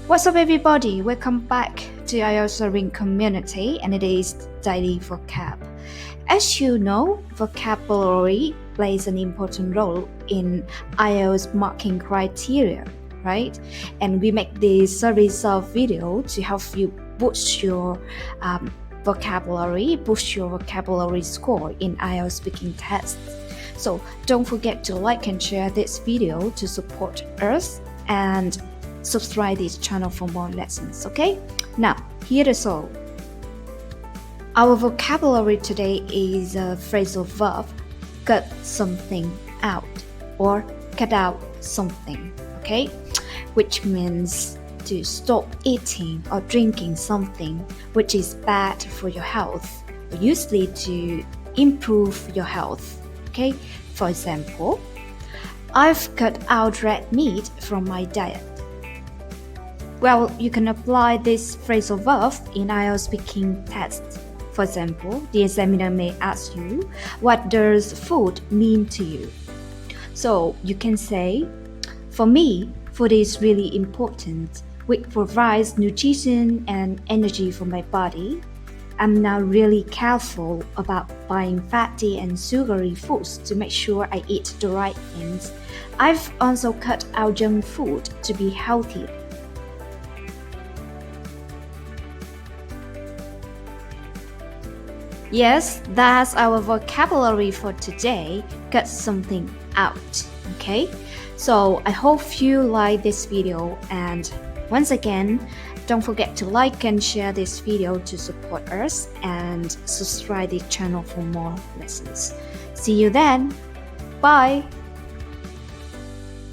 What's up, everybody? Welcome back to IELTS learning community, and it is Daily Vocab. As you know, vocabulary plays an important role in IELTS marking criteria, right? And we make this series of videos to help you boost your vocabulary, boost your vocabulary score in IELTS speaking tests. So don't forget to like and share this video to support us, and subscribe this channel for more lessons, okay? Now, here is all. Our vocabulary today is a phrasal verb, cut something out or cut out something, okay? Which means to stop eating or drinking something which is bad for your health, usually to improve your health, okay? For example, I've cut out red meat from my diet. Well, you can apply this phrasal verb in IELTS speaking tests. For example, the examiner may ask you, what does food mean to you? So you can say, for me, food is really important. It provides nutrition and energy for my body. I'm now really careful about buying fatty and sugary foods to make sure I eat the right things. I've also cut out junk food to be healthier. Yes, that's our vocabulary for today. Cut something out, okay? So I hope you like this video, and once again, don't forget to like and share this video to support us, and subscribe this channel for more lessons. See you then. Bye.